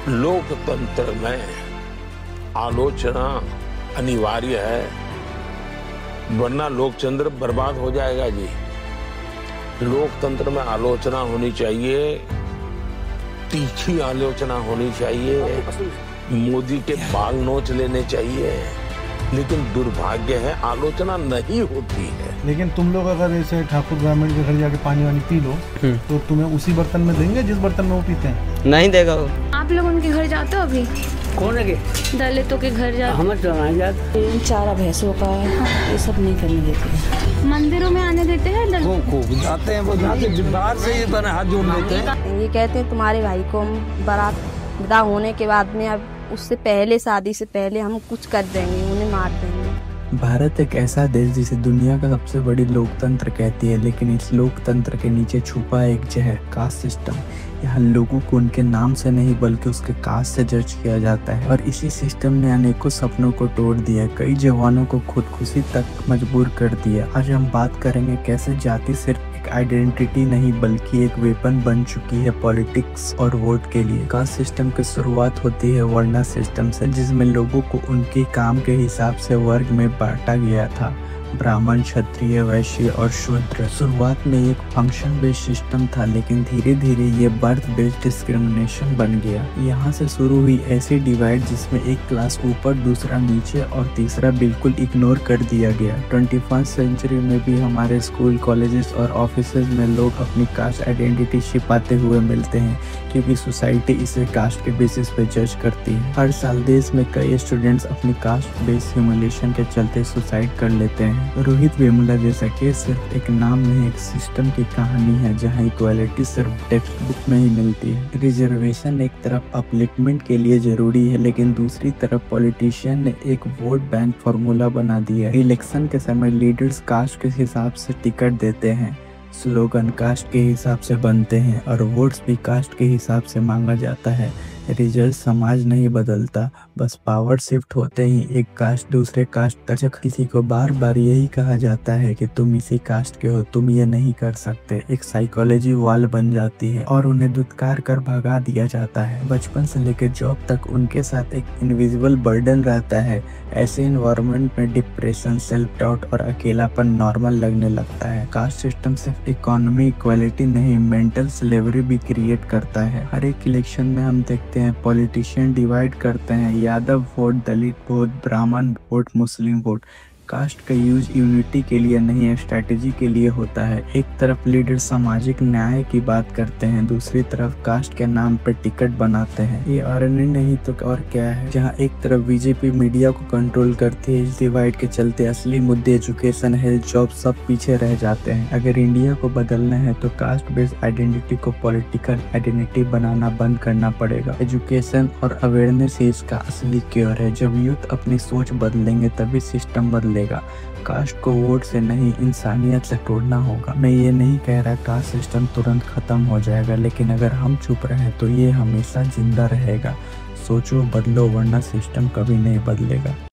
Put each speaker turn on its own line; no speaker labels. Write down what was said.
लोकतंत्र में आलोचना अनिवार्य है, वरना लोकतंत्र बर्बाद हो जाएगा जी। लोकतंत्र में आलोचना होनी चाहिए, तीखी आलोचना होनी चाहिए, मोदी के बाल नोच लेने चाहिए, लेकिन दुर्भाग्य है आलोचना नहीं होती है।
लेकिन तुम लोग अगर ऐसे ठाकुर ब्राह्मण के घर जाके पानी वानी पी लो तो तुम्हें उसी बर्तन में देंगे जिस बर्तन में वो पीते हैं?
नहीं देगा वो।
आप लोग उनके घर जाते हो अभी?
कौन है?
दलितों के घर जाते?
हम चलाए जाते।
चारा भैंसों का ये सब नहीं करने देते।
मंदिरों में आने देते हैं
वो जाते हैं, वो जाते बाहर से ही बना हाथ जोड़ लेते हैं।
ये कहते हैं तुम्हारे भाई को हम बारात विदा होने के बाद में, अब उससे पहले, शादी से पहले हम कुछ कर देंगे, उन्हें मार देंगे।
भारत एक ऐसा देश जिसे दुनिया का सबसे बड़ी लोकतंत्र कहती है, लेकिन इस लोकतंत्र के नीचे छुपा एक जहर, कास्ट सिस्टम। यहाँ लोगों को उनके नाम से नहीं बल्कि उसके कास्ट से जज किया जाता है, और इसी सिस्टम ने अनेकों सपनों को तोड़ दिया, कई जवानों को खुदकुशी तक मजबूर कर दिया। आज हम बात करेंगे कैसे जाति सिर्फ एक आइडेंटिटी नहीं बल्कि एक वेपन बन चुकी है पॉलिटिक्स और वोट के लिए। कास्ट सिस्टम की शुरुआत होती है वर्ण सिस्टम से, जिसमें लोगों को उनके काम के हिसाब से वर्ग में बांटा गया था, ब्राह्मण, क्षत्रिय, वैश्य और शूद्र। शुरुआत में एक फंक्शन बेस्ड सिस्टम था, लेकिन धीरे धीरे ये बर्थ बेस्ड डिस्क्रिमिनेशन बन गया। यहाँ से शुरू हुई ऐसी डिवाइड जिसमें एक क्लास ऊपर, दूसरा नीचे और तीसरा बिल्कुल इग्नोर कर दिया गया। 21वीं सेंचुरी में भी हमारे स्कूल, कॉलेजेस और ऑफिसेज में लोग अपनी कास्ट आइडेंटिटी छिपाते हुए मिलते हैं, क्योंकि सोसाइटी इसे कास्ट के बेसिस पे जज करती है। हर साल देश में कई स्टूडेंट्स अपनी कास्ट बेस्ड ह्यूमिलिएशन के चलते सुसाइड कर लेते हैं। रोहित वेमुला जैसा केस सिर्फ एक नाम नहीं, एक सिस्टम की कहानी है जहां इक्वालिटी सिर्फ टेक्स्ट बुक में ही मिलती है। रिजर्वेशन एक तरफ अपलिफ्टमेंट के लिए जरूरी है, लेकिन दूसरी तरफ पॉलिटिशियन ने एक वोट बैंक फॉर्मूला बना दिया है। इलेक्शन के समय लीडर्स कास्ट के हिसाब से टिकट देते हैं, स्लोगन कास्ट के हिसाब से बनते हैं और वोट्स भी कास्ट के हिसाब से मांगा जाता है। रिजल्ट समाज नहीं बदलता, बस पावर शिफ्ट होते ही एक कास्ट दूसरे कास्ट तक। जब किसी को बार बार यही कहा जाता है कि तुम इसी कास्ट के हो, तुम ये नहीं कर सकते, एक साइकोलॉजी वॉल बन जाती है और उन्हें दुत्कार कर भगा दिया जाता है। बचपन से लेकर जॉब तक उनके साथ एक इनविजिबल बर्डन रहता है। ऐसे इन्वायरमेंट में डिप्रेशन, सेल्फ डाउट और अकेलापन नॉर्मल लगने लगता है। कास्ट सिस्टम सिर्फ इकोनॉमी इक्वालिटी नहीं, मेंटल स्लेवरी भी क्रिएट करता है। हर एक इलेक्शन में हम देखते हैं पॉलिटिशियन डिवाइड करते हैं, यादव वोट, दलित वोट, ब्राह्मण वोट, मुस्लिम वोट। कास्ट का यूज यूनिटी के लिए नहीं, स्ट्रेटेजी के लिए होता है। एक तरफ लीडर सामाजिक न्याय की बात करते हैं, दूसरी तरफ कास्ट के नाम पर टिकट बनाते हैं। ये आरएनए नहीं तो और क्या है, जहाँ एक तरफ बीजेपी मीडिया को कंट्रोल करती है। इस डिवाइड के चलते असली मुद्दे, एजुकेशन, हेल्थ, जॉब सब पीछे रह जाते हैं। अगर इंडिया को बदलना है तो कास्ट बेस्ड आइडेंटिटी को पॉलिटिकल आइडेंटिटी बनाना बंद करना पड़ेगा। एजुकेशन और अवेयरनेस ही इसका असली क्योर है। जब यूथ अपनी सोच बदलेंगे तभी सिस्टम बदलेगा। कास्ट को वोट से नहीं, इंसानियत से तोड़ना होगा। मैं ये नहीं कह रहा कास्ट सिस्टम तुरंत खत्म हो जाएगा, लेकिन अगर हम चुप रहे तो ये हमेशा जिंदा रहेगा। सोचो, बदलो, वरना सिस्टम कभी नहीं बदलेगा।